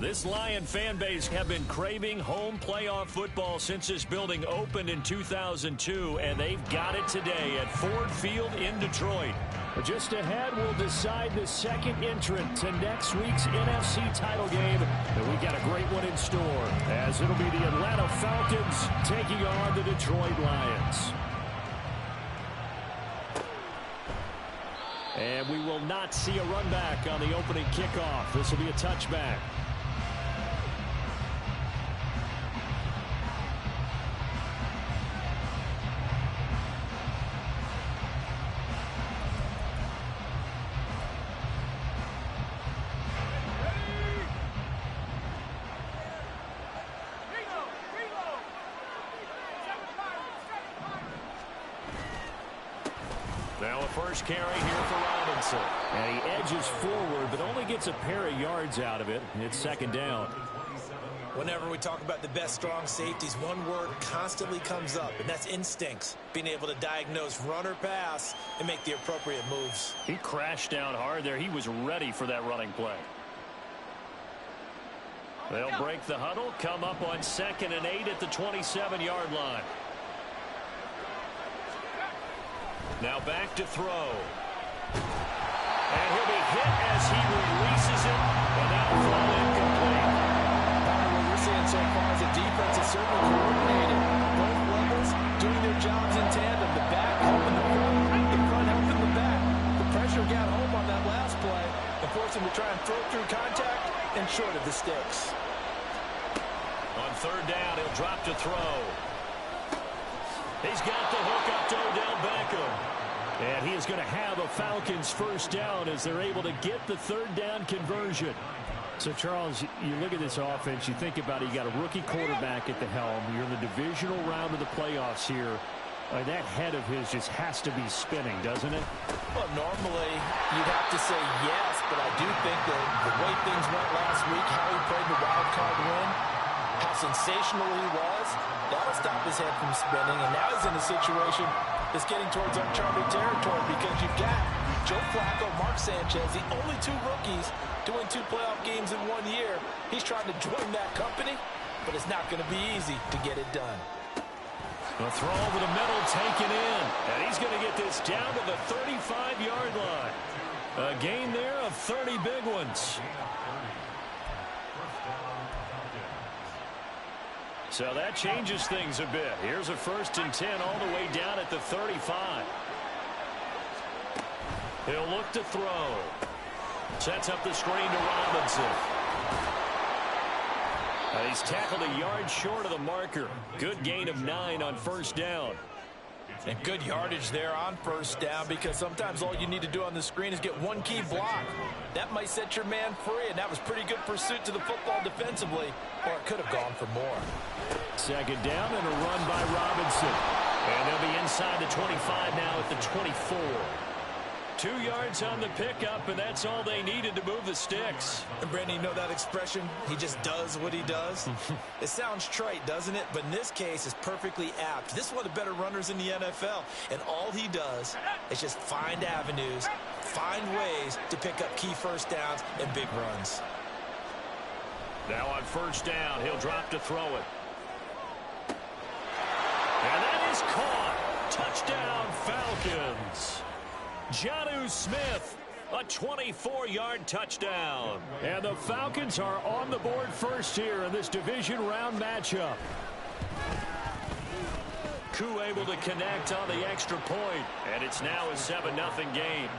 This Lion fan base have been craving home playoff football since this building opened in 2002, and they've got it today at Ford Field in Detroit. Just ahead, we'll decide the second entrant to next week's NFC title game. And we've got a great one in store, as it'll be the Atlanta Falcons taking on the Detroit Lions. And we will not see a run back on the opening kickoff. This will be a touchback. Now a first carry here for Robinson. And he edges forward, but only gets a pair of yards out of it. It's second down. Whenever we talk about the best strong safeties, one word constantly comes up, and that's instincts. Being able to diagnose run or pass and make the appropriate moves. He crashed down hard there. He was ready for that running play. They'll break the huddle, come up on 2nd and 8 at the 27-yard line. Now back to throw. And he'll be hit as he releases it. And that'll fall incomplete. What we're seeing so far is the defense is certainly coordinated. Both levels doing their jobs in tandem. The back helping the front helping the back. The pressure got home on that last play and forced him to try and throw through contact and short of the sticks. On 3rd down, he'll drop to throw. He's got the hook up to Odell Beckham. And he is going to have a Falcons first down as they're able to get the 3rd down conversion. So, Charles, you look at this offense, you think about it, you got a rookie quarterback at the helm. You're in the divisional round of the playoffs here. That head of his just has to be spinning, doesn't it? Well, normally you'd have to say yes, but I do think that the way things went last week, how he played the wild card win, how sensational he was, that'll stop his head from spinning. And now he's in a situation that's getting towards uncharted territory because you've got Joe Flacco, Mark Sanchez, the only 2 rookies to win 2 playoff games in 1 year. He's trying to join that company, but it's not going to be easy to get it done. A throw over the middle taken in. And he's going to get this down to the 35-yard line. A gain there of 30 big ones. So that changes things a bit. Here's a 1st and 10 all the way down at the 35. He'll look to throw. Sets up the screen to Robinson. He's tackled a yard short of the marker. Good gain of 9 on 1st down. And good yardage there on 1st down because sometimes all you need to do on the screen is get one key block. That might set your man free, and that was pretty good pursuit to the football defensively, or it could have gone for more. 2nd down and a run by Robinson. And they'll be inside the 25 now at the 24. 2 yards on the pickup, and that's all they needed to move the sticks. And Brandon, you know that expression? He just does what he does. It sounds trite, doesn't it? But in this case, it's perfectly apt. This is one of the better runners in the NFL, and all he does is just find avenues, find ways to pick up key 1st downs and big runs. Now on 1st down, he'll drop to throw it. And that is caught. Touchdown, Falcons. Jonnu Smith, a 24-yard touchdown. And the Falcons are on the board first here in this division round matchup. Koo able to connect on the extra point, and it's now a 7-0 game.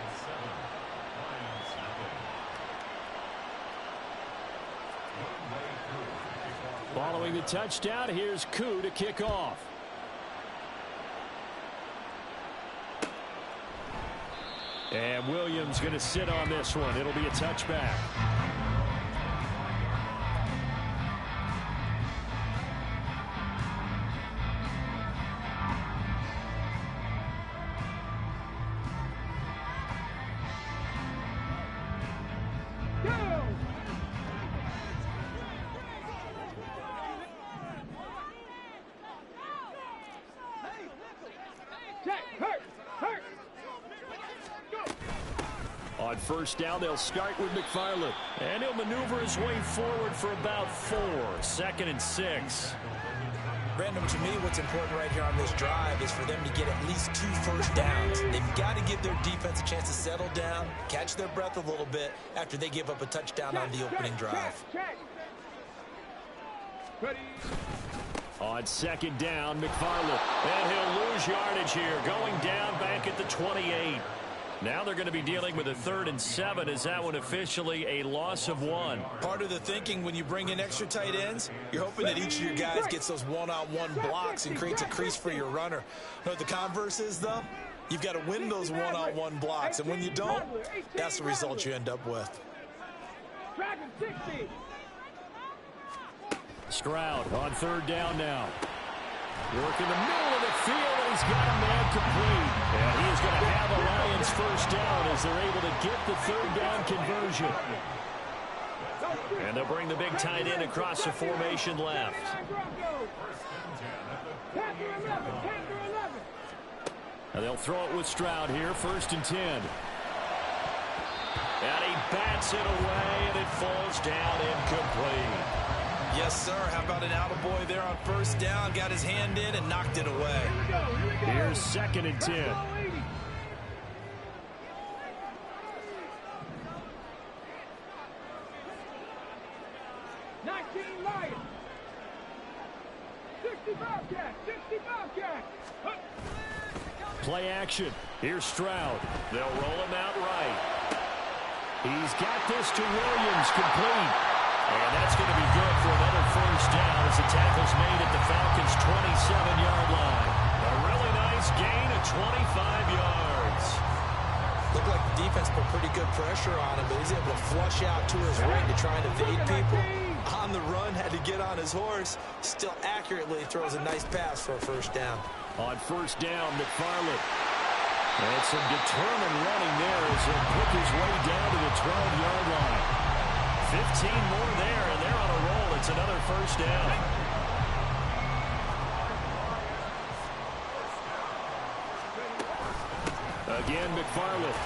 Following the touchdown, here's Koo to kick off. And Williams going to sit on this one. It'll be a touchback. On first down, they'll start with McFarland. And he'll maneuver his way forward for about 4. 2nd and 6. Brandon, to me, what's important right here on this drive is for them to get at least 2 first downs. They've got to give their defense a chance to settle down, catch their breath a little bit after they give up a touchdown on the opening drive. On 2nd down, McFarland. And he'll lose yardage here, going down back at the 28. Now they're going to be dealing with a 3rd and 7. Is that one officially a loss of 1? Part of the thinking when you bring in extra tight ends, you're hoping that each of your guys gets those one-on-one blocks and creates a crease for your runner. You know what the converse is, though? You've got to win those one-on-one blocks, and when you don't, that's the result you end up with. Stroud on 3rd down now. Work in the middle of the field, and he's got a man complete. And he is going to have a Lions first down as they're able to get the 3rd down conversion. And they'll bring the big tight end across the formation left. And they'll throw it with Stroud here, 1st and 10. And he bats it away, and it falls down incomplete. Yes, sir. How about an attaboy there on first down? Got his hand in and knocked it away. Here's 2nd and 10. Play action. Here's Stroud. They'll roll him out right. He's got this to Williams, complete. And that's going to be good for another first down as the tackle's made at the Falcons' 27-yard line. A really nice gain of 25 yards. Looked like the defense put pretty good pressure on him, but he's able to flush out to his right to try and evade people. On the run, had to get on his horse. Still accurately throws a nice pass for a first down. On first down, McFarland. And some determined running there as he'll pick his way down to the 12-yard line. 15 more there, and they're on a roll. It's another first down. Again, McFarland.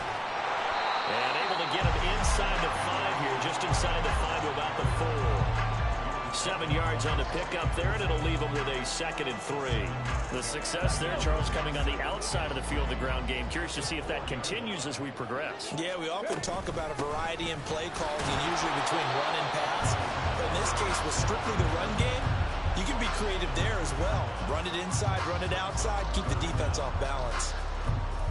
And able to get him inside the 5 here, just inside the 5 to about the 4. 7 yards on the pickup there, and it'll leave him with a 2nd and 3. The success there, Charles, coming on the outside of the field, the ground game. Curious to see if that continues as we progress. Yeah, we often talk about a variety in play calls, and usually between run and pass. But in this case, with strictly the run game, you can be creative there as well. Run it inside, run it outside, keep the defense off balance.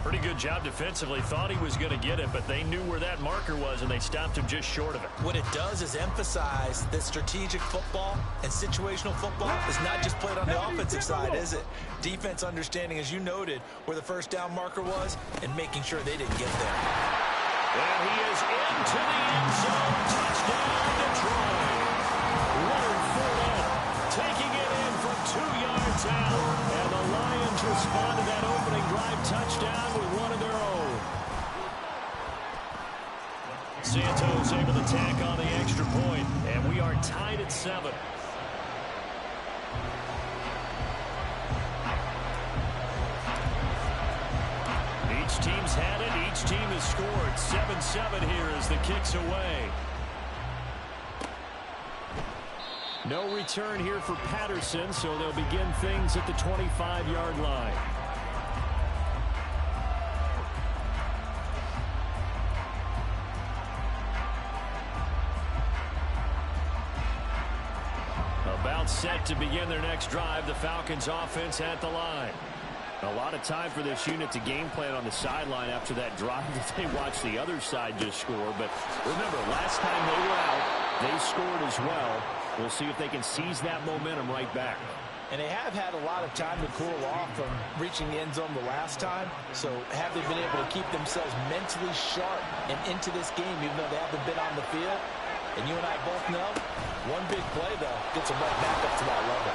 Pretty good job defensively. Thought he was going to get it, but they knew where that marker was, and they stopped him just short of it. What it does is emphasize that strategic football and situational football is not just played on the offensive side, is it? Defense understanding, as you noted, where the first down marker was and making sure they didn't get there. And he is into the end zone. Touchdown, Detroit. Leonard Fournette taking it in from 2 yards out. And the Lions respond to that opening drive touchdown with one of their own. Santos able to tack on the extra point, and we are tied at 7. Each team's had it. Each team has scored. 7-7 here as the kick's away. No return here for Patterson, so they'll begin things at the 25-yard line. About set to begin their next drive, the Falcons offense at the line. A lot of time for this unit to game plan on the sideline after that drive that they watched the other side just score. But remember, last time they were out, they scored as well. We'll see if they can seize that momentum right back. And they have had a lot of time to cool off from reaching the end zone the last time. So have they been able to keep themselves mentally sharp and into this game, even though they haven't been on the field? And you and I both know, one big play, though, gets them right back up to that level.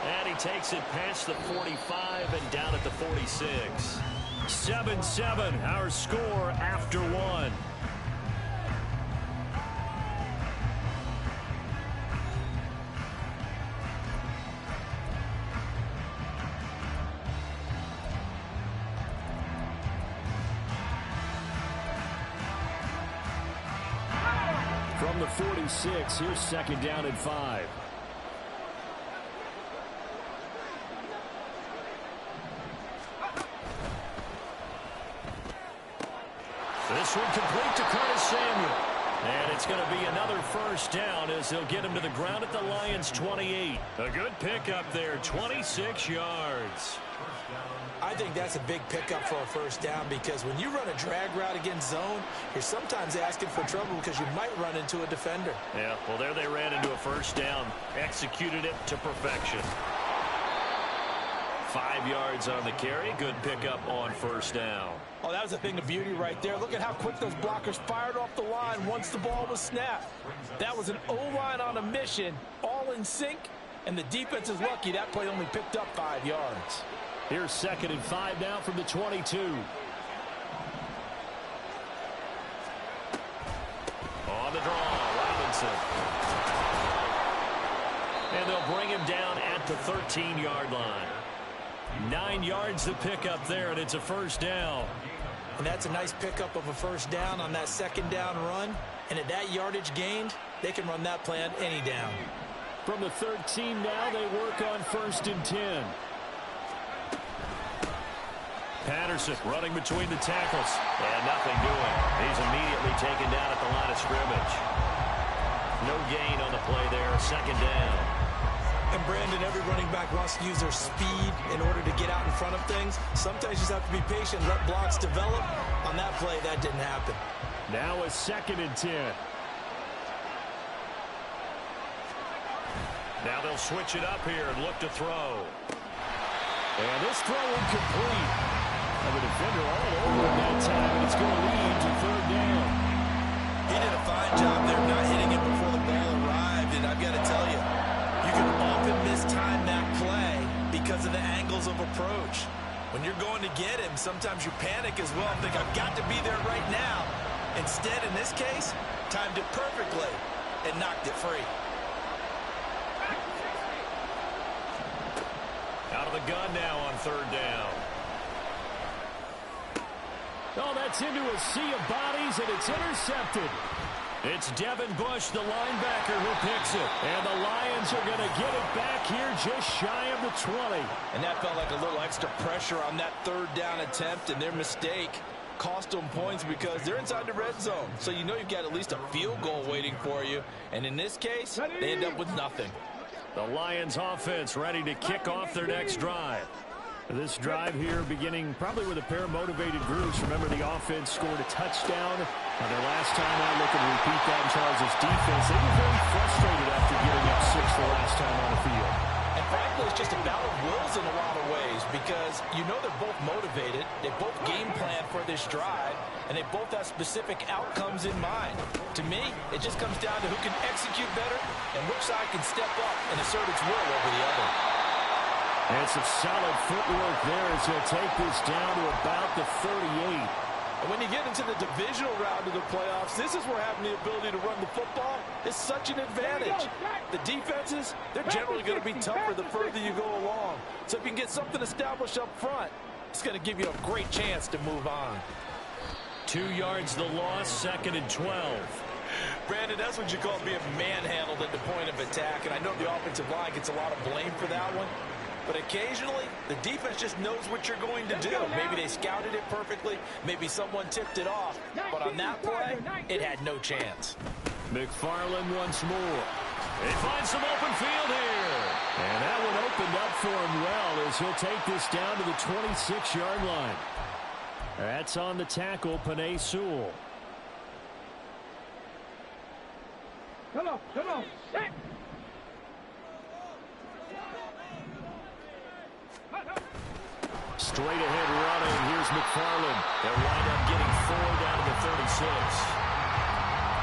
And he takes it past the 45 and down at the 46. 7-7, our score after 1. from the 46. Here's second down and 5. This one complete to Curtis Samuel. And it's going to be another first down as they'll get him to the ground at the Lions' 28. A good pickup there, 26 yards. I think that's a big pickup for a first down because when you run a drag route against zone, you're sometimes asking for trouble because you might run into a defender. Yeah, well, there they ran into a first down. Executed it to perfection. 5 yards on the carry. Good pickup on first down. Oh, that was a thing of beauty right there. Look at how quick those blockers fired off the line once the ball was snapped. That was an O-line on a mission, all in sync, and the defense is lucky that play only picked up 5 yards. Here's second and 5 now from the 22. On the draw, Robinson. And they'll bring him down at the 13-yard line. 9 yards to pick up there, and it's a first down. And that's a nice pickup of a first down on that second down run. And at that yardage gained, they can run that play on any down. From the 13 now, they work on first and 10. Patterson running between the tackles. And nothing doing. He's immediately taken down at the line of scrimmage. No gain on the play there. Second down. And Brandon, every running back wants to use their speed in order to get out in front of things. Sometimes you just have to be patient, let blocks develop. On that play, that didn't happen. Now a second and 10. Now they'll switch it up here and look to throw. And this throw incomplete. And the defender all over at that time, and it's going to lead to third down. He did a fine job there not hitting it before the ball arrived, and I've got to tell you, you can often mistime that play because of the angles of approach. When you're going to get him, sometimes you panic as well and think, I've got to be there right now. Instead, in this case, timed it perfectly and knocked it free. Out of the gun now on third down. Oh, that's into a sea of bodies, and it's intercepted. It's Devin Bush, the linebacker, who picks it. And the Lions are going to get it back here just shy of the 20. And that felt like a little extra pressure on that third down attempt, and their mistake cost them points because they're inside the red zone. So you know you've got at least a field goal waiting for you. And in this case, they end up with nothing. The Lions offense ready to kick off their next drive. This drive here beginning probably with a pair of motivated groups. Remember, the offense scored a touchdown on their last time out. Looking to repeat that in Charles' defense. They were very frustrated after giving up 6 the last time on the field. And frankly, it's just a battle of wills in a lot of ways because you know they're both motivated. They both game plan for this drive, and they both have specific outcomes in mind. To me, it just comes down to who can execute better and which side can step up and assert its will over the other. And some solid footwork there as he'll take this down to about the 38. And when you get into the divisional round of the playoffs, this is where having the ability to run the football is such an advantage. The defenses, they're generally going to be tougher the further you go along. So if you can get something established up front, it's going to give you a great chance to move on. 2 yards the loss, second and 12. Brandon, that's what you call being manhandled at the point of attack. And I know the offensive line gets a lot of blame for that one. But occasionally, the defense just knows what you're going to do. Maybe they scouted it perfectly. Maybe someone tipped it off. But on that play, it had no chance. McFarland once more. He finds some open field here. And that one opened up for him well as he'll take this down to the 26-yard line. That's on the tackle, Penei Sewell. Come on, come on. Hey. Straight ahead running. Here's McFarland. They'll wind up getting 4 down to the 36.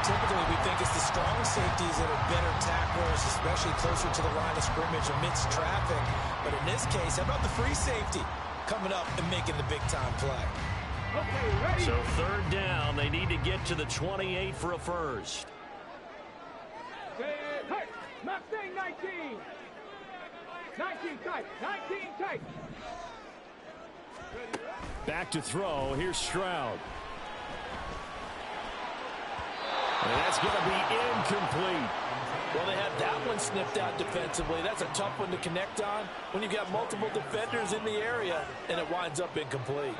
Typically, we think it's the strong safeties that are better tacklers, especially closer to the line of scrimmage amidst traffic. But in this case, how about the free safety coming up and making the big-time play? Okay, ready. So third down, they need to get to the 28 for a first. Hey, Mustang 19. 19 tight, 19 tight. Back to throw. Here's Stroud. And that's going to be incomplete. Well, they had that one snipped out defensively. That's a tough one to connect on when you've got multiple defenders in the area, and it winds up incomplete.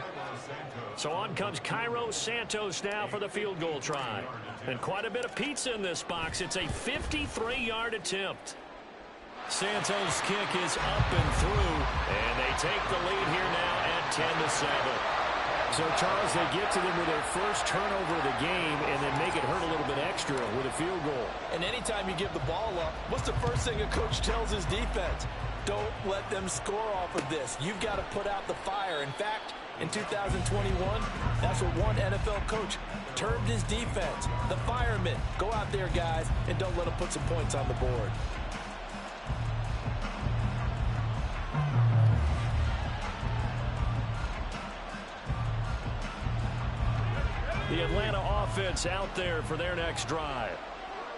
So on comes Cairo Santos now for the field goal try. And quite a bit of pizza in this box. It's a 53-yard attempt. Santos' kick is up and through, and they take the lead here now at 10-7. So, Charles, they get to them with their first turnover of the game and then make it hurt a little bit extra with a field goal. And anytime you give the ball up, what's the first thing a coach tells his defense? Don't let them score off of this. You've got to put out the fire. In fact, in 2021, that's what one NFL coach termed his defense. The firemen. Go out there, guys, and don't let them put some points on the board. The Atlanta offense out there for their next drive.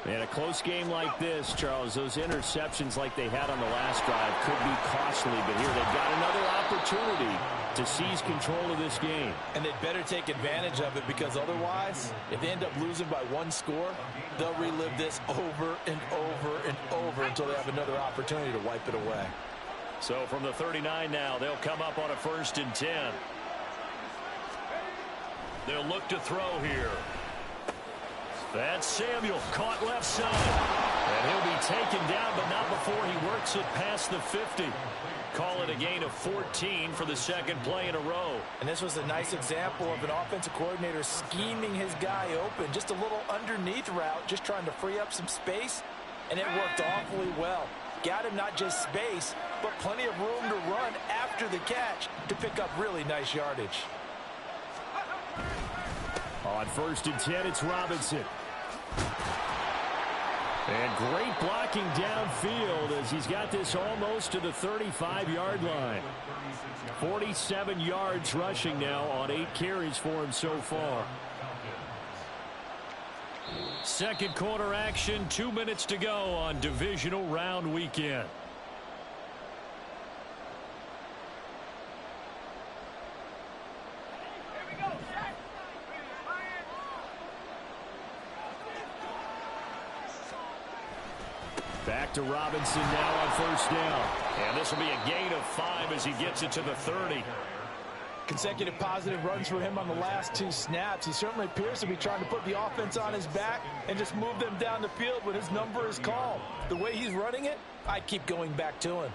In a close game like this, Charles, those interceptions like they had on the last drive could be costly, but here they've got another opportunity to seize control of this game. And they'd better take advantage of it, because otherwise, if they end up losing by one score, they'll relive this over and over and over until they have another opportunity to wipe it away. So from the 39 now, they'll come up on a 1st and 10. They'll look to throw here. That's Samuel, caught left side. And he'll be taken down, but not before he works it past the 50. Call it a gain of 14 for the second play in a row. And this was a nice example of an offensive coordinator scheming his guy open. Just a little underneath route, just trying to free up some space. And it worked awfully well. Got him not just space, but plenty of room to run after the catch to pick up really nice yardage. On 1st and 10, it's Robinson. And great blocking downfield as he's got this almost to the 35-yard line. 47 yards rushing now on 8 carries for him so far. Second quarter action, 2 minutes to go on divisional round weekend. Back to Robinson now on 1st down. And this will be a gain of 5 as he gets it to the 30. Consecutive positive runs for him on the last 2 snaps. He certainly appears to be trying to put the offense on his back and just move them down the field when his number is called. The way he's running it, I keep going back to him.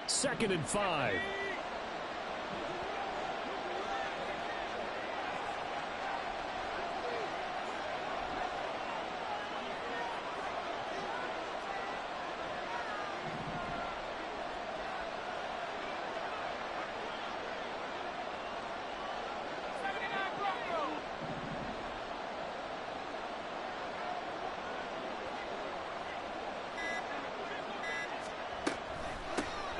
2nd and 5.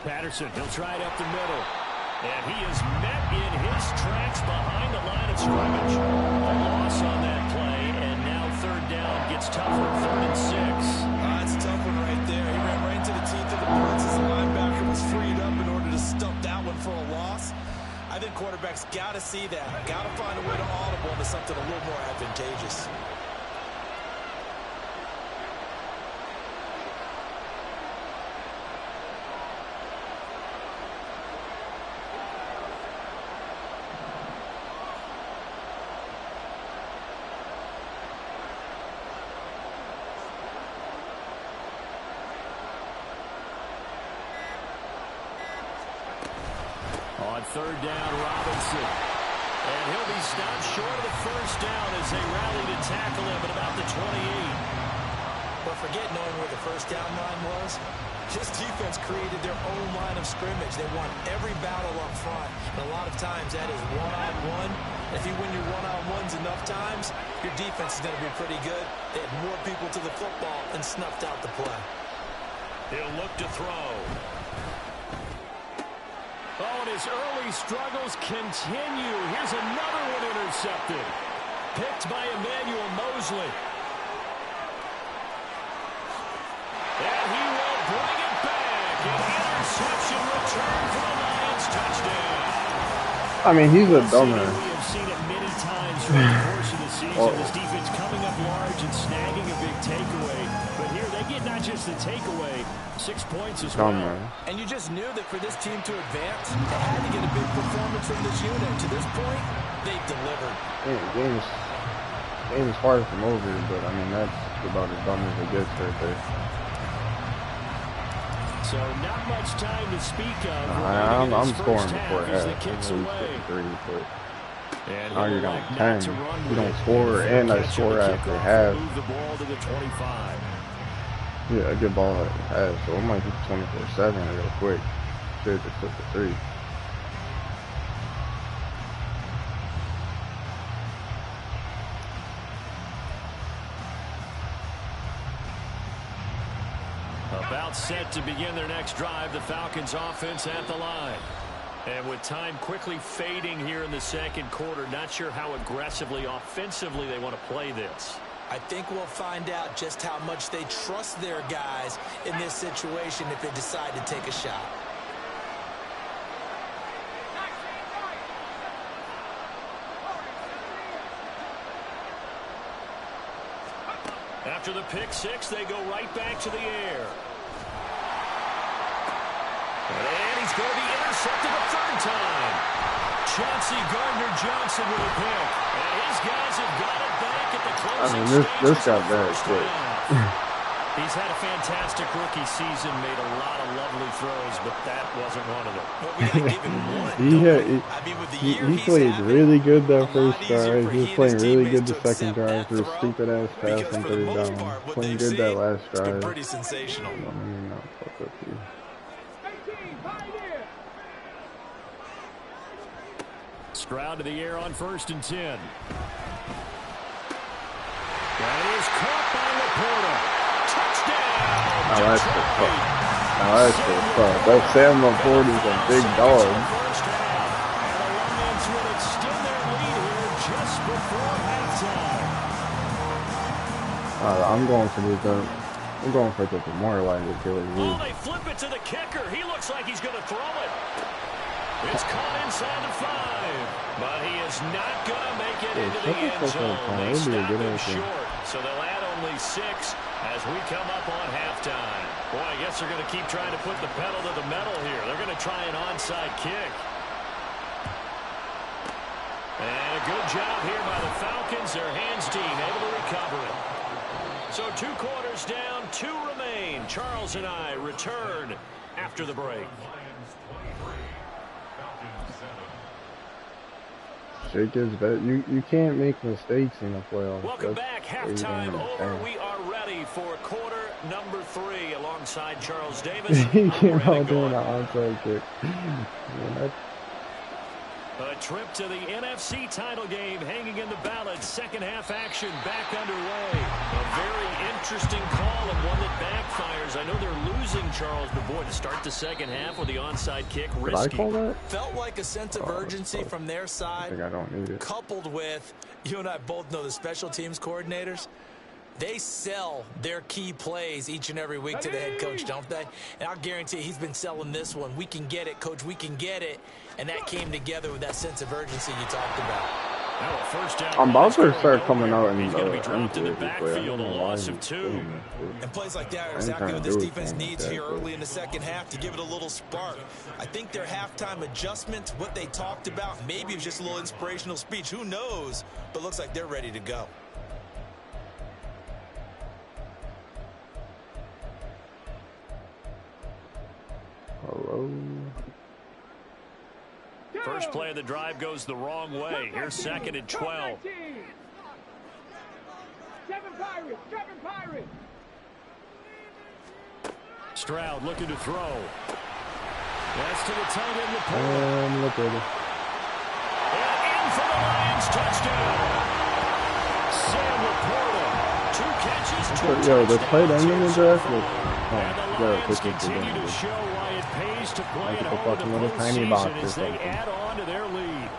Patterson, he'll try it up the middle. And he is met in his tracks behind the line of scrimmage. A loss on that play, and now 3rd down gets tougher. 3rd and 6. That's a tough one right there. He ran right into the teeth of the blitz as the linebacker was freed up in order to stump that one for a loss. I think quarterbacks got to see that. Got to find a way to audible into something a little more advantageous. On 3rd down, Robinson. And he'll be stopped short of the 1st down as they rally to tackle him at about the 28. But forget knowing where the 1st down line was. This defense created their own line of scrimmage. They won every battle up front. And a lot of times that is one-on-one. If you win your one-on-ones enough times, your defense is going to be pretty good. They had more people to the football and snuffed out the play. He'll look to throw. Oh, and his early struggles continue. Here's another one intercepted. Picked by Emmanuel Mosley. And he will bring it back. An interception return for the Lions. Touchdown. I mean, he's a dumbass. We have seen it many times throughout the course of the season. This defense coming up large and snagging gets the takeaway. 6 points as Come well. on. And you just knew that for this team to advance, they had to get a big performance from this unit. To this point, they've delivered. Game's far from over, but I mean that's about as dumb as it gets right there. So not much time to speak of. I'm scoring before half. half. Kicks At least away. 3, but And now you're down 10. to run You with don't it. score, and I score after half. Move the ball to the 25. Yeah, a good ball at half, so it might be 24/7 real quick. Should just flip the 3. About set to begin their next drive, the Falcons offense at the line. And with time quickly fading here in the second quarter, not sure how aggressively, offensively they want to play this. I think we'll find out just how much they trust their guys in this situation if they decide to take a shot. After the pick six, they go right back to the air. And he's going to be intercepted a third time. Chauncey Gardner-Johnson with a pick. And his guys have got it back at the closing this got bad quick. He's had a fantastic rookie season, made a lot of lovely throws, but that wasn't one of them. Well, we got to give him one. He played really good that first drive. He was playing really good the second drive. Threw a stupid ass pass on third down. Playing good that last drive. Pretty sensational. Stroud to the air on 1st and 10. That is caught by Laporta. Touchdown! Now that's the fuck. That Sam Laporta is a big dog. And the Lions will extend their lead here just before halftime. I'm going for the demoralizing killer. Oh, they flip it to the kicker. He looks like he's going to throw it. It's caught inside the 5, but he is not going to make it into the end zone. They stop him short, so they'll add only 6 as we come up on halftime. Boy, I guess they're going to keep trying to put the pedal to the metal here. They're going to try an onside kick. And a good job here by the Falcons. Their hands team able to recover it. So 2 quarters down, 2 remain. Charles and I return after the break. Shit gets better. You can't make mistakes in the playoffs. Welcome back. Halftime over. We are ready for quarter number 3 alongside Charles Davis. He came out doing an onside kick. A trip to the NFC title game hanging in the balance. Second half action back underway. A very interesting call and one that backfires. I know they're losing, Charles, but boy, to start the second half with the onside kick, risky. Did I call that? Felt like a sense of urgency from their side. I think I don't need it. Coupled with, you and I both know the special teams coordinators. They sell their key plays each and every week to the head coach, don't they? And I'll guarantee you he's been selling this one. We can get it, coach. We can get it. And that came together with that sense of urgency you talked about. I'm about to start coming out in the backfield, a loss of 2. And plays like that are exactly what this defense needs here early in the second half to give it a little spark. I think their halftime adjustment, what they talked about, maybe it was just a little inspirational speech. Who knows? But looks like they're ready to go. Hello. First play of the drive goes the wrong way. Here's 2nd and 12. 7 Pirates. Stroud looking to throw. That's to the tight end, Laporta. And look at it. And in for the Lions touchdown. Sam Laporta. 2 catches, 2 touchdowns. Yo, the tight end in the draft was... And the Lions continue to show why it pays to play at home in the postseason as they add on to their lead.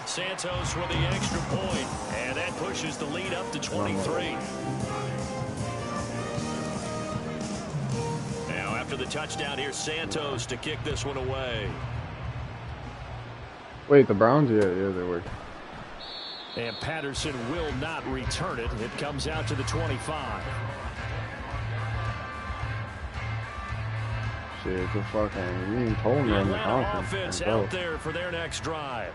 Santos with the extra point, and that pushes the lead up to 23. Now after the touchdown, here's Santos to kick this one away. Wait, the Browns? Yeah, they were. And Patterson will not return it. It comes out to the 25. Shit, just fucking, you even told me in the Atlanta offense conference. out there for their next drive.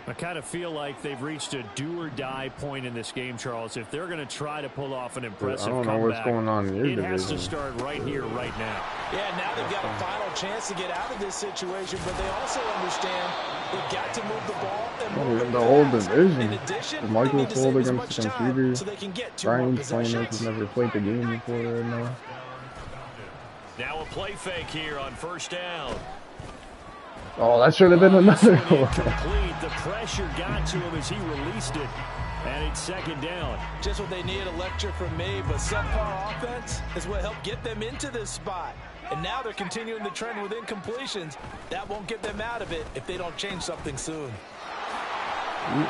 I kind of feel like they've reached a do-or-die point in this game, Charles. If they're going to try to pull off an impressive comeback, I don't know what's going on in your division. It has to start right here, right now. Yeah, now they've got a final chance to get out of this situation, but they also understand they've got to move the ball and move the whole division. In addition, Michael's pulled against the computer. so they can get Bryan's playing this. He's never played the game before right now. Now a play fake here on first down. Oh, that should have been another one. The pressure got to him as he released it, and it's second down. Just what they need, a lecture from me, but subpar offense is what helped get them into this spot. And now they're continuing the trend with incompletions. That won't get them out of it if they don't change something soon. He's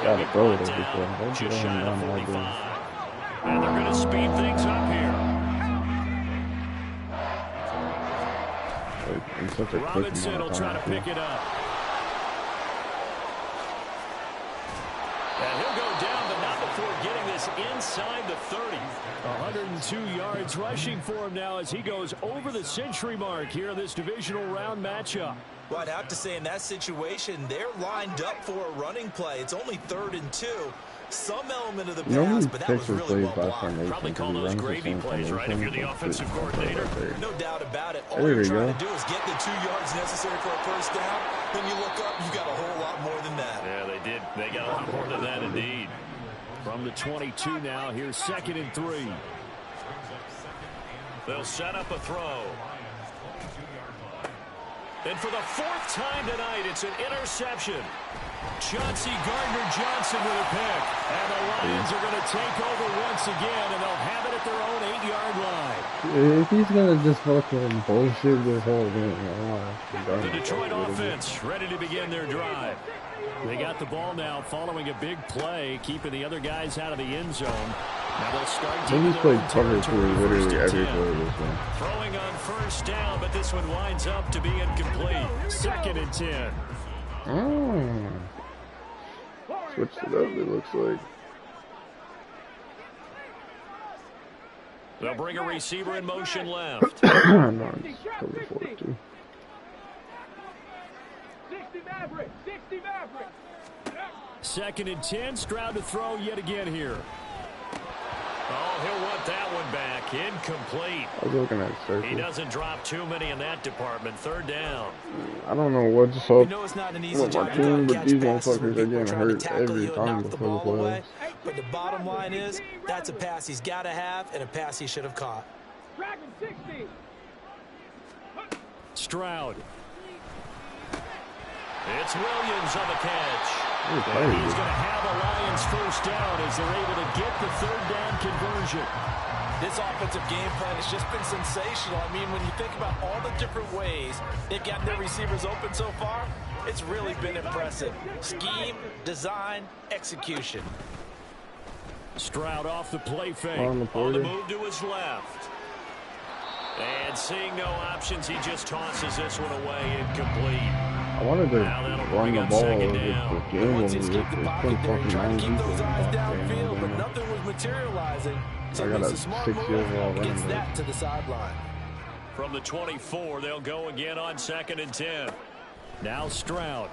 got to throw it every Just shy of 45. And they're going to speed things up here. Robinson will try to pick it up. And he'll go down, but not before getting this inside the 30. 102 yards rushing for him now as he goes over the century mark here in this divisional round matchup. Well, I'd have to say in that situation, they're lined up for a running play. It's only 3rd and 2. Some element of the pass, but that was really well blocked. Probably call those gravy plays, right, if you're the offensive coordinator? No doubt about it. All you're trying to do is get the 2 yards necessary for a first down. Then you look up, you got a whole lot more than that. Yeah, they did. They got a lot more than that, indeed. From the 22 now, here's 2nd and 3. They'll set up a throw. And for the 4th time tonight, it's an interception. Chauncey Gardner-Johnson with a pick. And the Lions are going to take over once again, and they'll have it at their own 8-yard line. If he's going to just fucking bullshit this whole game, the Detroit offense ready to begin their drive. They got the ball now following a big play, keeping the other guys out of the end zone. Now they'll start to he's played cover for literally every play this one. Throwing on first down, but this one winds up to be incomplete. 2nd and 10. Oh. Switched it up, it looks like. They'll bring a receiver in motion left. No, it's cover for it too. 60 Maverick, 60 Maverick. 2nd and 10, Stroud to throw yet again here. Oh, he'll want that one back. Incomplete. I was looking at circle. He doesn't drop too many in that department. 3rd down. I don't know what's up with it's not an my easy job team, but these motherfuckers are getting hurt every time before the playoffs. But the bottom line is, that's a pass he's got to have and a pass he should have caught. Dragon 60. Stroud. It's Williams on the catch. And he's going to have a Lions first down as they're able to get the 3rd down conversion. This offensive game plan has just been sensational. I mean, when you think about all the different ways they've gotten their receivers open so far, it's really been impressive. Scheme, design, execution. Stroud off the play fake. On the move to his left. And seeing no options, he just tosses this one away, incomplete. I wanted to run the ball over the game when we couldn't fucking 9 people. But nothing was materializing. So I got a 6 years old gets that to the sideline. From the 24, they'll go again on 2nd and 10. Now Stroud.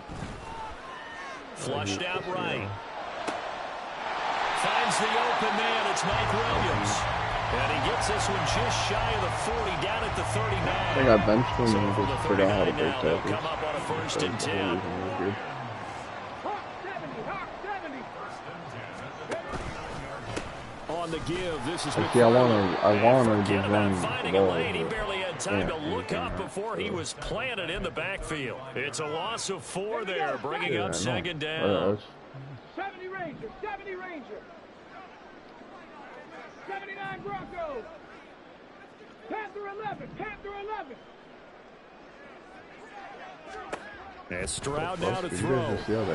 Flushed out right. Finds the open man. It's Mike Williams. And he gets this one just shy of the 40, down at the 39. I think I benched him and just forgot how to break tackles. Come up on a 1st and 10. On the give, this is see, I want to just run the ball. He barely had time to look up before he was planted in the backfield. It's a loss of 4 there, bringing up 2nd down. 70 Ranger, 70 Ranger. 79 Broncos. Panther 11, Panther 11. And Stroud now to throw. And there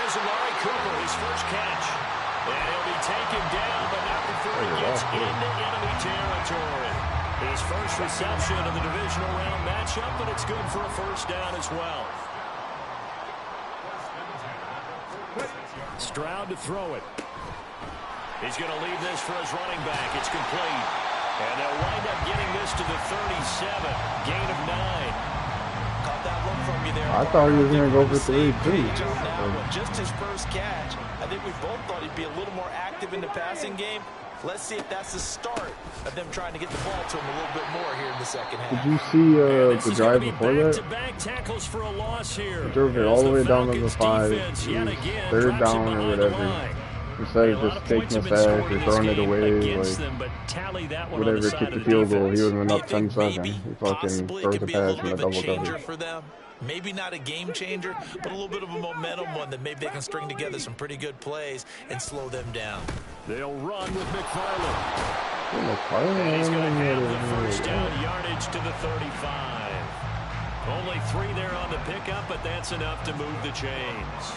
is Amari Cooper, his first catch. And he'll be taken down, but not before he gets into enemy territory. His first reception of the divisional round matchup, but it's good for a first down as well. Stroud to throw it. He's going to leave this for his running back. It's complete. And they'll wind up getting this to the 37. Gain of 9. Caught that look from you there. I thought he was going to go for 3, too. Just his first catch. I think we both thought he'd be a little more active in the passing game. Let's see if that's the start of them trying to get the ball to him a little bit more here in the second half. Did you see the drive before that? Tackles for a loss here. He drove it all the way down to the 5. Third down or whatever. Instead of just taking a sack or throwing it away, like whatever, kick the field goal, he would have been up 10-7. He fucking throws a pass in a double coverage. Maybe not a game changer, but a little bit of a momentum one that maybe they can string together some pretty good plays and slow them down. They'll run with McFarland. And he's going to have the first down yardage to the 35. Only 3 there on the pickup, but that's enough to move the chains.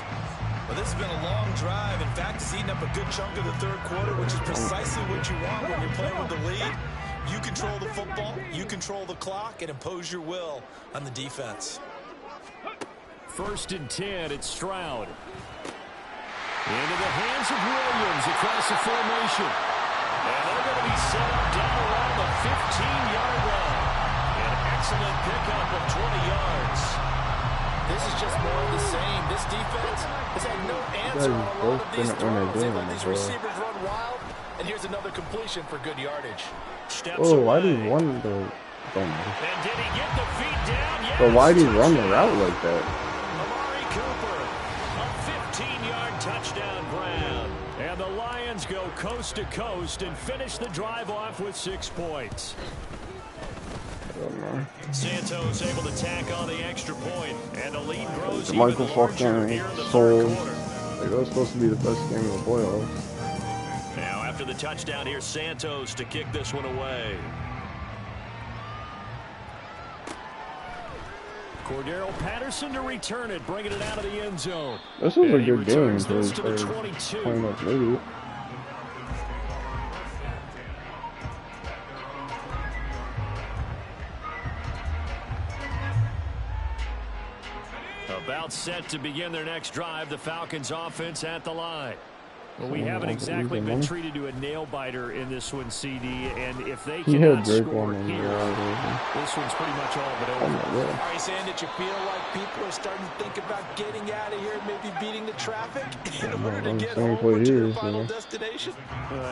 Well, this has been a long drive. In fact, it's eaten up a good chunk of the third quarter, which is precisely what you want when you're playing with the lead. You control the football, you control the clock, and impose your will on the defense. 1st and 10, it's Stroud. Into the hands of Williams across the formation. And they're going to be set up down around the 15-yard line. An excellent pickup of 20 yards. This is just more of the same. This defense has had no answer on a lot of these throws. These receivers run wild, and here's another completion for good yardage. Oh, why did he run the... And did he get the feet down? Yes. But why did he run the route like that? Cooper, a 15-yard touchdown grab. And the Lions go coast to coast and finish the drive off with 6 points. Santos able to tack on the extra point, and the lead grows Michael even larger here in the third quarter. Like, that was supposed to be the best game of the playoffs. Now after the touchdown, here's Santos to kick this one away. Cordero Patterson to return it, bringing it out of the end zone. This was a good game for playing up maybe. About set to begin their next drive, the Falcons offense at the line. Well, we haven't exactly been treated to a nail-biter in this one, CD, and if they cannot score here, this one's pretty much all but over. Are you saying that you feel like people are starting to think about getting out of here and maybe beating the traffic in order to get home to their final destination?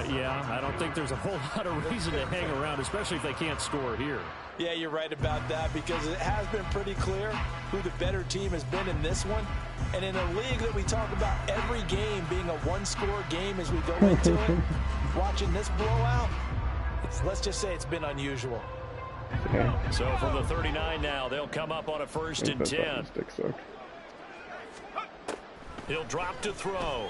Yeah, I don't think there's a whole lot of reason to hang around, especially if they can't score here. Yeah, you're right about that, because it has been pretty clear who the better team has been in this one. And in a league that we talk about every game being a one-score game as we go into it, watching this blowout, let's just say it's been unusual. Yeah. So from the 39 now, they'll come up on a 1st and 10. He'll drop to throw.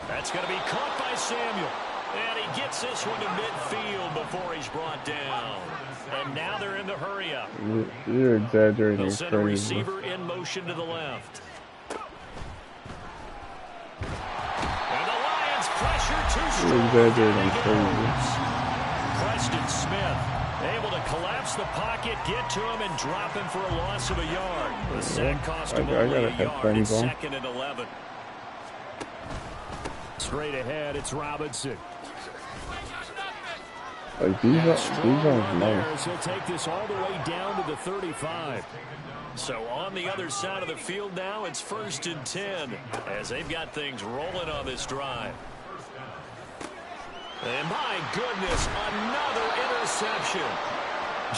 That's going to be caught by Samuel. And he gets this one to midfield before he's brought down. And now they're in the hurry-up. You're exaggerating. They'll send a receiver in motion to the left. And the Lions pressure too strong. You're exaggerating crazy. Preston Smith able to collapse the pocket, get to him, and drop him for a loss of a yard. The sack cost him only a yard. It's 2nd and 11. Straight ahead, it's Robinson. Like these are nice. He'll take this all the way down to the 35. So on the other side of the field now, it's 1st and 10 as they've got things rolling on this drive. And my goodness, another interception.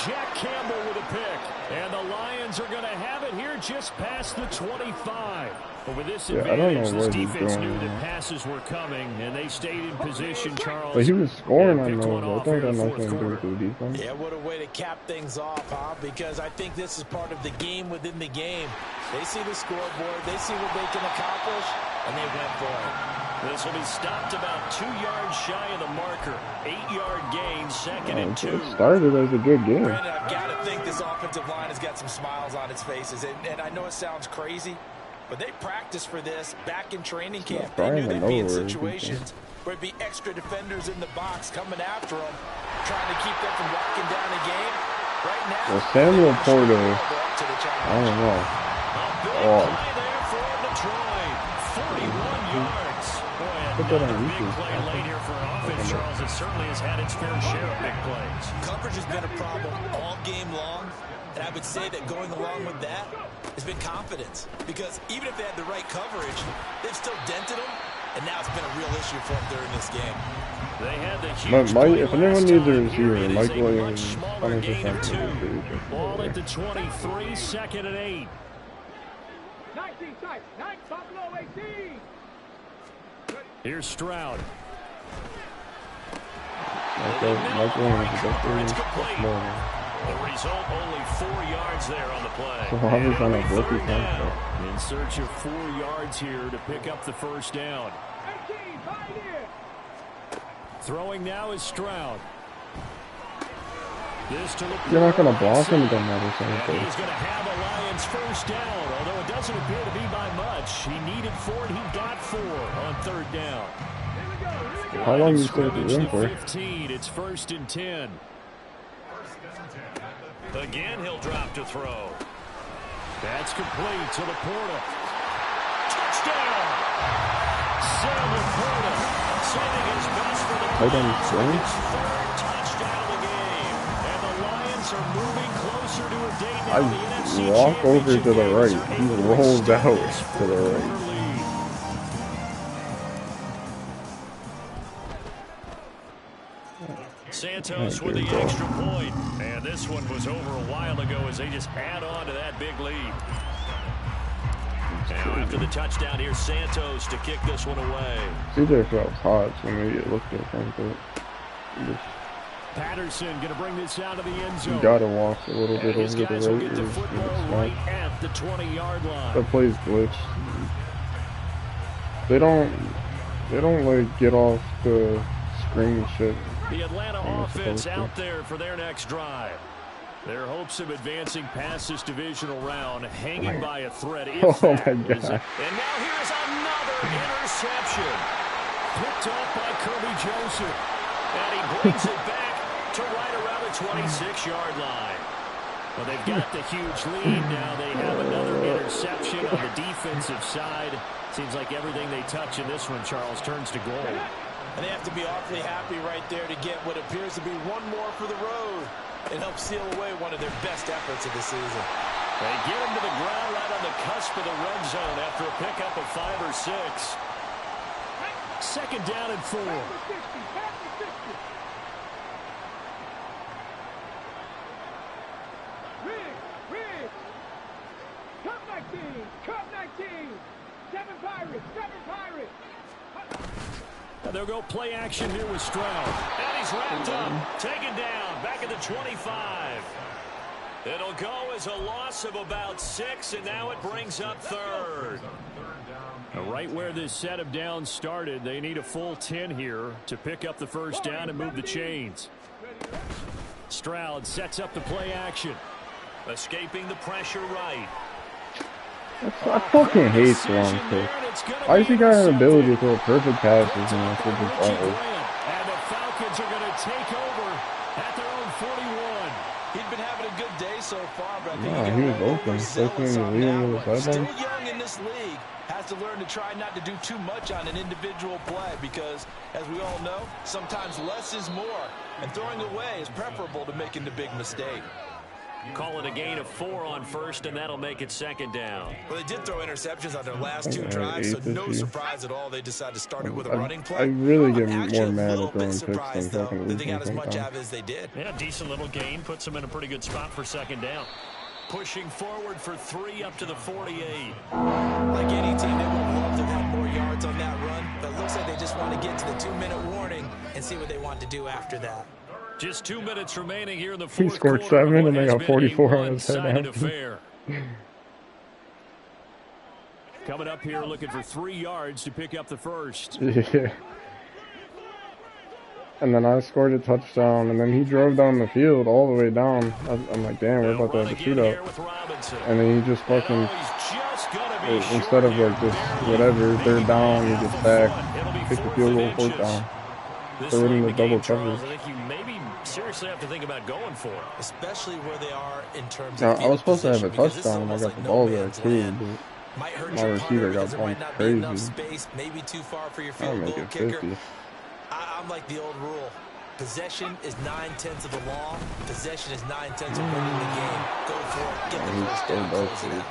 Jack Campbell with a pick. And the Lions are going to have it here just past the 25. But with this advantage, this defense knew that passes were coming, and they stayed in position, Charles. But he was scoring on those. I think that nothing to do with the defense. Yeah, what a way to cap things off, huh? Because I think this is part of the game within the game. They see the scoreboard, they see what they can accomplish, and they went for it. This will be stopped about 2 yards shy of the marker. 8-yard gain, 2nd and 2. It started as a good game. Brandon, I've got to think this offensive line has got some smiles on its faces. And I know it sounds crazy, but they practiced for this back in training camp. They knew they'd be in situations where it'd be extra defenders in the box coming after them, trying to keep them from locking down the game. Right now, well, Samuel Porter, I don't know. A big play there for Detroit. 41 yards. Boy, put that on Big play late here for offense, Charles. It certainly has had its fair share of big plays. Coverage has been a problem all game long, and I would say that going along with that has been confidence. Because even if they had the right coverage, they've still dented them, and now it's been a real issue for them during this game. They had the huge if anyone needs a receiver, Mike Williams, 100%. Ball at the 23, 2nd and 8. 19 tight, 9 Buffalo 18. Here's Stroud. Mike Williams is up there. The result, only 4 yards there on the play. So how is on a rookie contract? In search of 4 yards here to pick up the first down. 18, find it. Throwing now is Stroud. This to look. You're not going to block him, it doesn't matter. And he's going to have a Lions first down, although it doesn't appear to be by much. He needed 4, and he got 4 on 3rd down. How long do you stay at the room for? 15, it's 1st and 10. Again, he'll drop to throw. That's complete to Laporta. Touchdown! Sam Laporta, saving his best for the Lions. 3rd touchdown of the game. And the Lions are moving closer to a date now. I walk over to the right. He rolls out to the right. Santos with the extra point. And this one was over a while ago as they just add on to that big lead. Now after the touchdown, here's Santos to kick this one away. CJ felt hot, so maybe it looked different, but Patterson going to bring this out of the end zone. You gotta walk a little bit over to the right. Will get the football right at the 20-yard line. That play's glitch. They don't like get off the screen shit. The Atlanta offense out there for their next drive. Their hopes of advancing past this divisional round hanging by a thread. Oh my God. And now here's another interception. Picked off by Kirby Joseph. And he brings it back to right around the 26-yard line. Well, they've got the huge lead. Now they have another interception on the defensive side. Seems like everything they touch in this one, Charles, turns to gold. And they have to be awfully happy right there to get what appears to be one more for the road and help seal away one of their best efforts of the season. They get him to the ground right on the cusp of the red zone after a pickup of 5 or 6. 2nd down and 4. Riggs. Cup 19. 7 Pirates. And they'll go play action here with Stroud. And he's wrapped up. Taken down. Back at the 25. It'll go as a loss of about 6, and now it brings up 3rd. Right where this set of downs started, they need a full 10 here to pick up the first down and move the chains. Stroud sets up the play action. Escaping the pressure right. I fucking hate long kicks. Why does he got an ability to throw perfect passes and that's what just And the Falcons are going to take over at their own 41. He'd been having a good day so far, but I think he was open. Still young in this league. Has to learn to try not to do too much on an individual play because, as we all know, sometimes less is more. And throwing away is preferable to making the big mistake. Call it a gain of 4 on 1st, and that'll make it 2nd down. Well, they did throw interceptions on their last 2 drives, so no surprise at all they decided to start it with a running play. I really get more mad at throwing picks than fucking that they got as much out as they did. Yeah, decent little gain. Puts them in a pretty good spot for 2nd down. Pushing forward for 3 up to the 48. Like any team, they would love to have more yards on that run, but it looks like they just want to get to the 2-minute warning and see what they want to do after that. Just 2 minutes remaining here in the 4th. He scored 7 and they got 44 on his head after. Coming up here looking for 3 yards to pick up the first. Yeah. And then I scored a touchdown, and then he drove down the field all the way down. I'm like, damn, we're about to have a shootout. And then he just fucking, instead of like just whatever, 3rd down, he gets back, kick the field goal, 4th down. They're in the double coverage. I think you maybe seriously have to think about going for it. Especially where they are in terms now, of I was supposed to have a touchdown, and I got the ball there too. But Might hurt My your punter receiver because got there might bumped not be enough crazy. space, maybe too far for your I'll field make goal it kicker. 50. I'm like the old rule. Possession is 9/10 of the law. Possession is 9/10 of winning the game. Go for it. Get the first down. Close it out.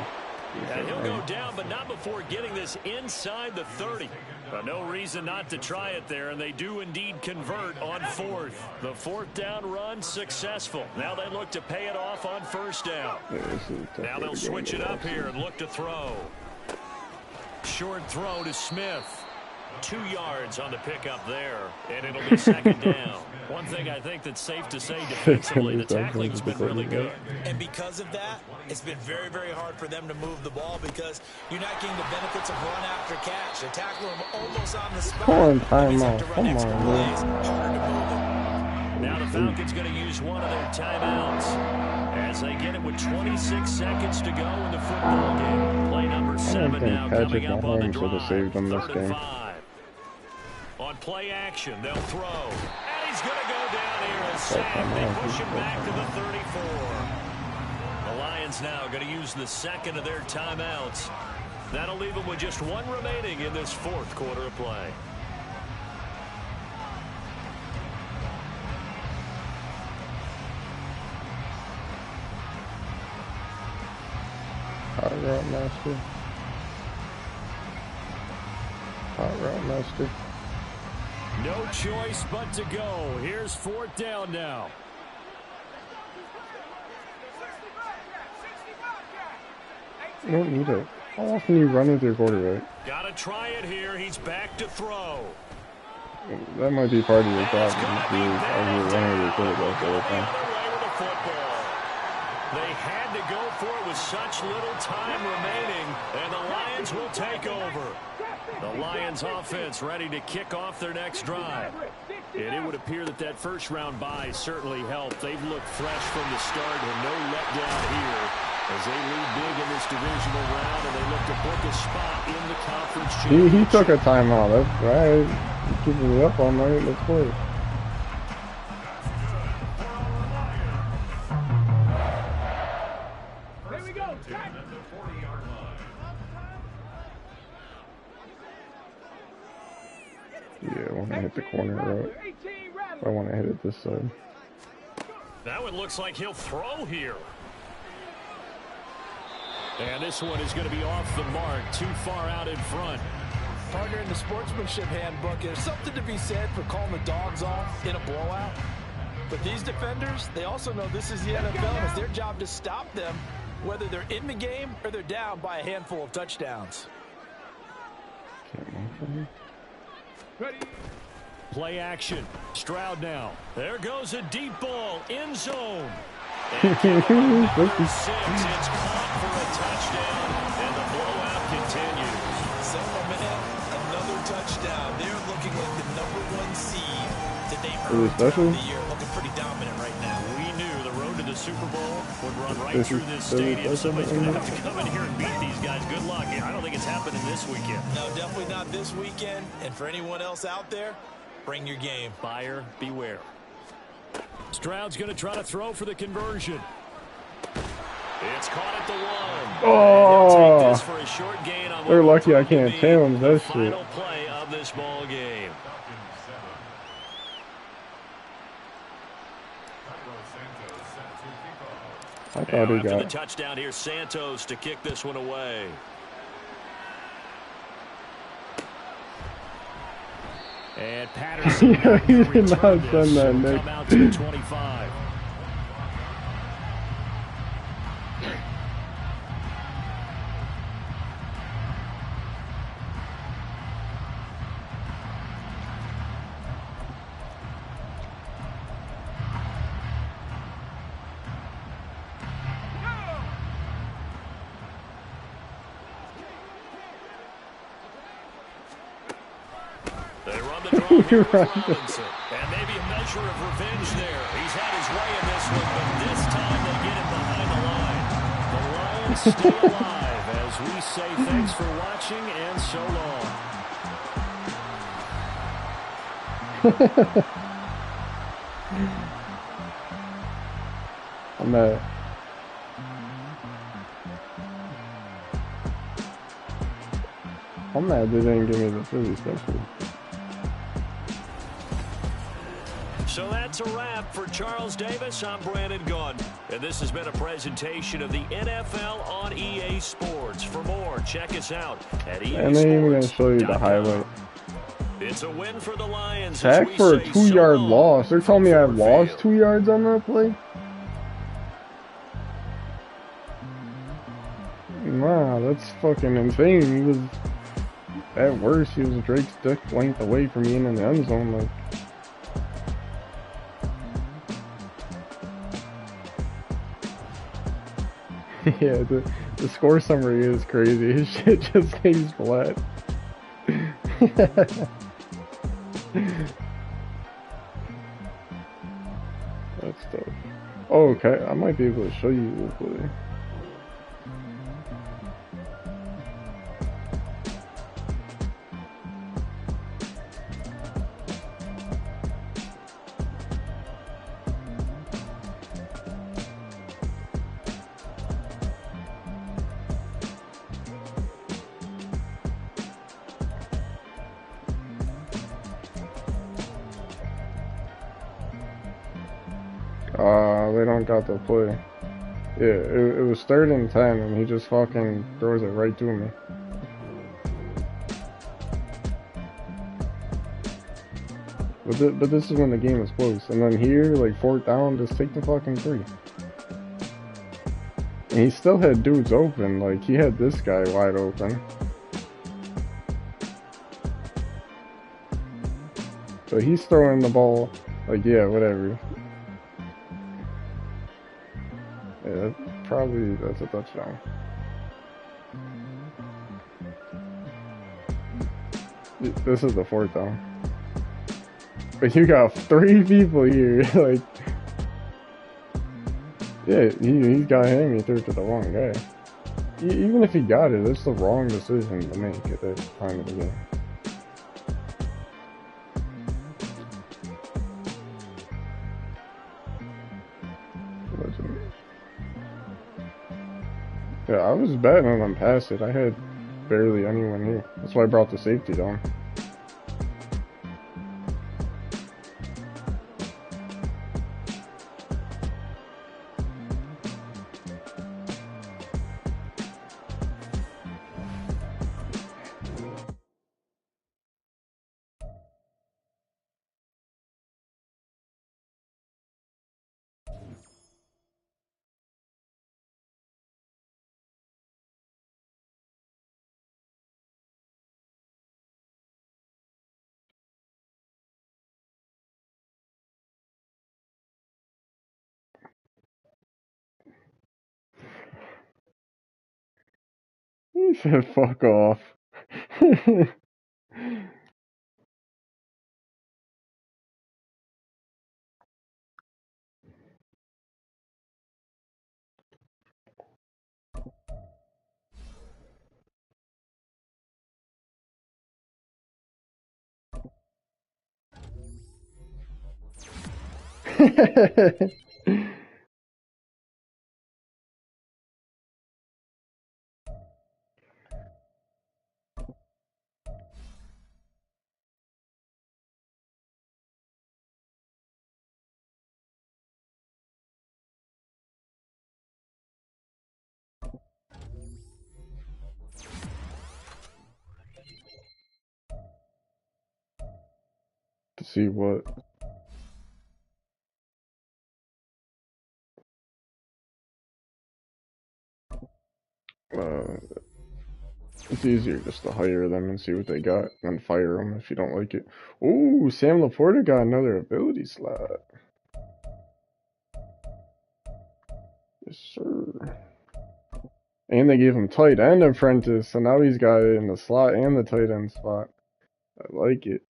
And he'll go down, but not before getting this inside the 30. But no reason not to try it there, and they do indeed convert on fourth. The fourth down run successful. Now they look to pay it off on first down. Yeah, now they'll switch it up here and look to throw. Short throw to Smith. 2 yards on the pickup there, and it'll be second down. One thing I think that's safe to say defensively, the tackling's been really good. And because of that, it's been very, very hard for them to move the ball because you're not getting the benefits of run after catch. They tackle them almost on the spot. Come on, timeout. Come on, plays, harder to move them. Now the Falcons going to use one of their timeouts as they get it with 26 seconds to go in the football game. Play number 7 now coming up on the drive. 3rd and 5. On play action, they'll throw. And he's going to go down here and sack. They push him back to the 34. The Lions now going to use the second of their timeouts. That'll leave them with just one remaining in this fourth quarter of play. Hot route master. Hot route master. No choice but to go. Here's 4th down now. You don't need it. How often do you run with your quarterback? Gotta try it here. He's back to throw. That might be part of your problem. If you're running with your quarterback all the time. They had to go for it with such little time remaining, and the Lions will take over. The Lions offense ready to kick off their next drive. And it would appear that that first round bye certainly helped. They've looked fresh from the start and no letdown here as they lead big in this divisional round, and they look to book a spot in the conference championship. He took a timeout. That's right. Keeping me up all night. Let's play. Yeah, I want to hit the corner route. I want to hit it this side. That one looks like he'll throw here. And this one is going to be off the mark, too far out in front. Partner, in the sportsmanship handbook, there's something to be said for calling the dogs off in a blowout. But these defenders, they also know this is the NFL, and it's their job to stop them, whether they're in the game or they're down by a handful of touchdowns. Play action. Stroud now. There goes a deep ball. End zone. And number 6. It's caught for a touchdown, and the blowout continues. So, man, another touchdown. They're looking like the #1 seed that they earned throughout the year. Looking pretty dominant right now. We knew the road to the Super Bowl would run right through this stadium. Somebody's going to have to come in here and beat these guys. Good luck. I don't think it's happening this weekend. No, definitely not this weekend. And for anyone else out there, bring your game. Buyer beware. Stroud's going to try to throw for the conversion. It's caught at the 1. Oh, take this for a short gain on they're lucky I can't challenge that shit. Final play of this ball game. I thought he after got the touchdown here, Santos to kick this one away. And Patterson. He did not send that, Nick. Come out to the 25. You're right. And maybe a measure of revenge there. He's had his way in this one, but this time they get him behind the line. The Lions stay alive as we say thanks for watching and so long. I'm I'm mad they didn't give me the Philly special. So that's a wrap for Charles Davis. I'm Brandon Gunn. And this has been a presentation of the NFL on EA Sports. For more, check us out at EA And they're even going to show you the highlight. It's a win for the Lions. Sack for a 2-yard loss. They're telling me I lost 2 yards on that play? Nah, that's fucking insane. He was, at worst, he was Drake's dick length away from being in the end zone. Like, yeah, the score summary is crazy. His shit just stays flat. That's tough. Oh, okay, I might be able to show you the play. They don't got the play. Yeah, it was 3rd and 10, and he just fucking throws it right to me. But this is when the game is close. And then here, like 4th down, just take the fucking 3. And he still had dudes open, like he had this guy wide open. But he's throwing the ball, like, yeah, whatever. Yeah, probably that's a touchdown. This is the 4th down. But you got 3 people here, like... Yeah, he got him, he threw it to the wrong guy. Even if he got it, it's the wrong decision to make at that time of the game. Yeah, I was betting on them past it. I had barely anyone here. That's why I brought the safety down. He said, fuck off. To see what? It's easier just to hire them and see what they got, and fire them if you don't like it. Ooh, Sam Laporta got another ability slot. Yes, sir. And they gave him tight end apprentice, so now he's got it in the slot and the tight end spot. I like it.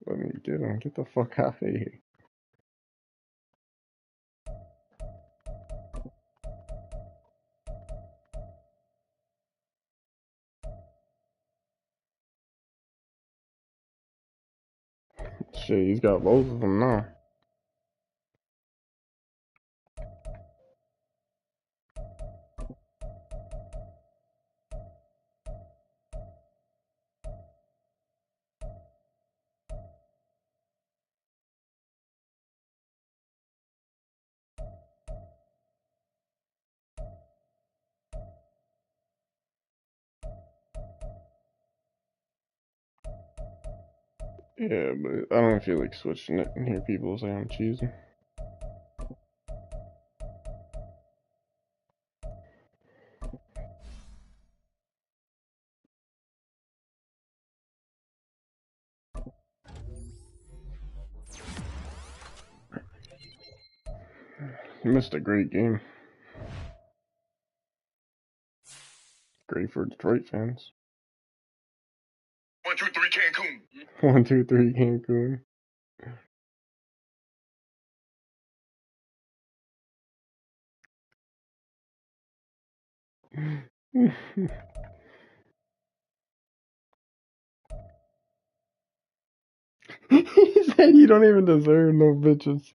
Let me get him. Get the fuck out of here. Shit, he's got both of them now. Yeah, but I don't feel like switching it and hear people say I'm cheesing. You missed a great game. Great for Detroit fans. 1, 2, 3, Cancun. 1, 2, 3, Cancun. He said you don't even deserve no bitches.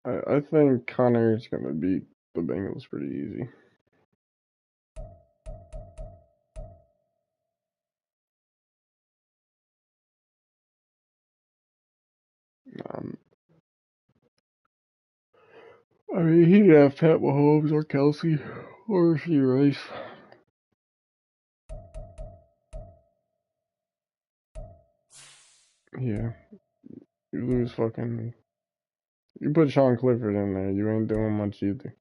I think Connor's gonna beat the Bengals pretty easy. Um, I mean, he could have Pat Mahomes or Kelsey or Rasheed Rice. Yeah, you lose fucking. You put Sean Clifford in there, you ain't doing much either.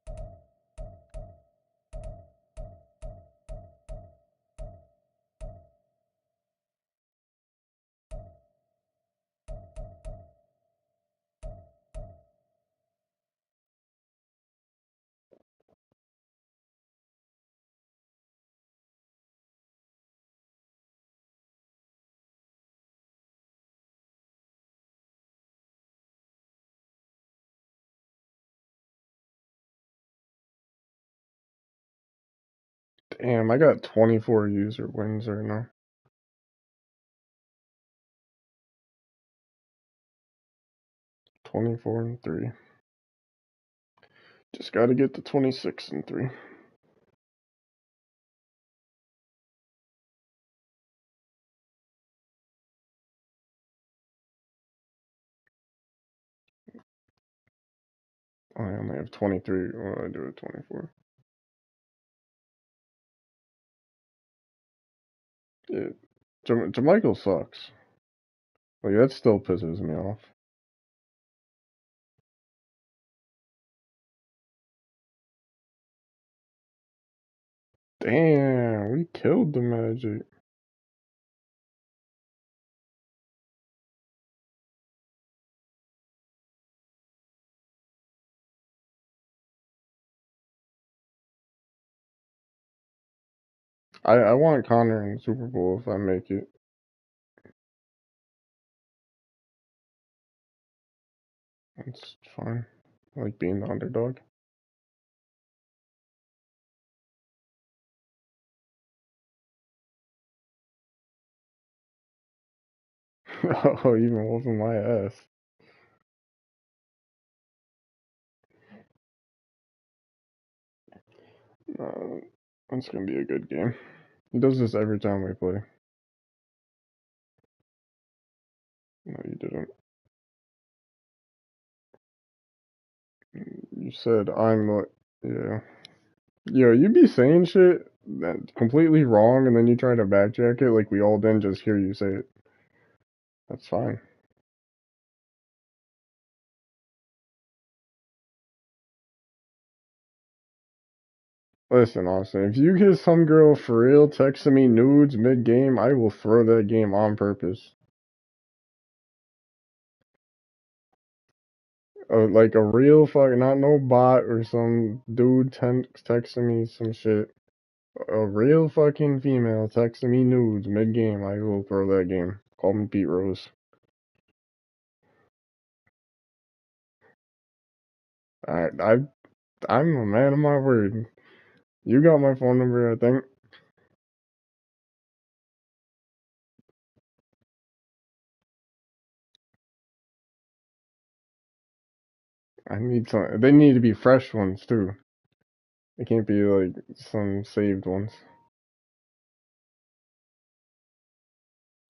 Damn, I got 24 user wins right now. 24-3. Just gotta get to 26-3. I only have 23. What do I do with 24? Yeah, Jermichael sucks. Like, that still pisses me off. Damn, we killed the Magic. I want Connor in the Super Bowl if I make it. It's fine. I like being the underdog. Oh, even whooping my ass. That's gonna be a good game. He does this every time we play. No, you didn't. You said I'm what? Yeah. Yo, you be saying shit that's completely wrong, and then you try to backtrack it like we all didn't just hear you say it. That's fine. Listen, Austin, if you get some girl for real texting me nudes mid-game, I will throw that game on purpose. Like a real fuck, not no bot or some dude texting me some shit. A real fucking female texting me nudes mid-game, I will throw that game. Call me Pete Rose. I'm a man of my word. You got my phone number, I think. I need some. They need to be fresh ones too. They can't be like some saved ones.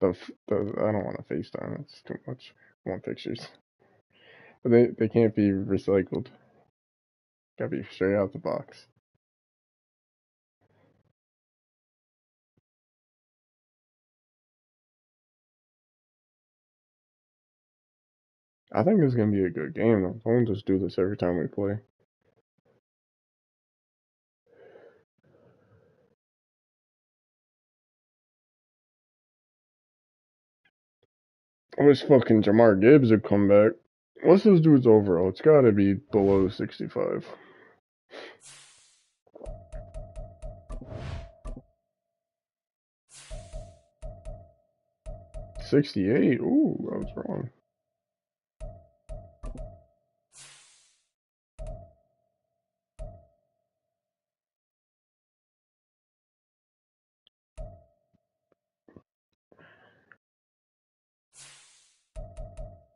I don't want to FaceTime. It's too much. I want pictures. But they can't be recycled. Gotta be straight out the box. I think it's gonna be a good game though. Don't just do this every time we play. I wish fucking Jamar Gibbs would come back. What's this dude's overall? It's gotta be below 65. 68? Ooh, I was wrong.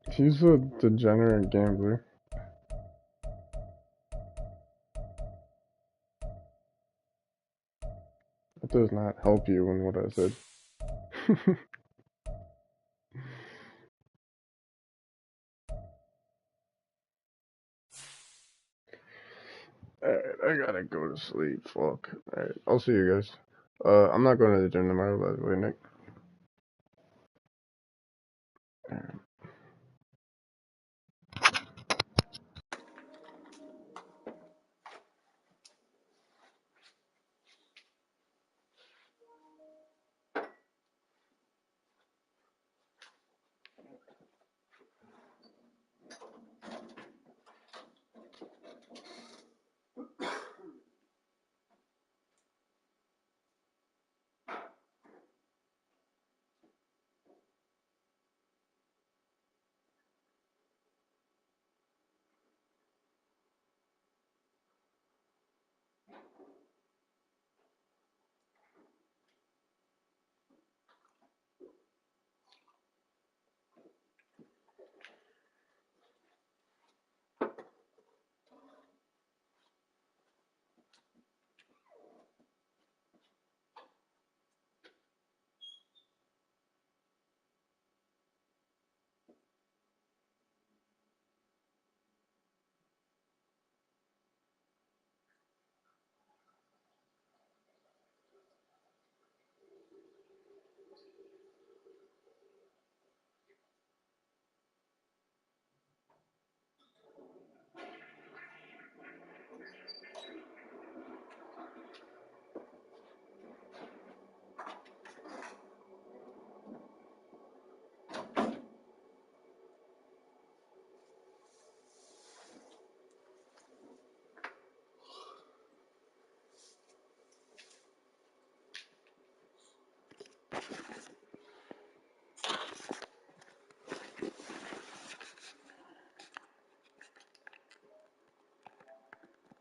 He's a degenerate gambler. That does not help you in what I said. Alright, I gotta go to sleep. Fuck. Alright, I'll see you guys. I'm not going to the gym tomorrow, by the way, Nick.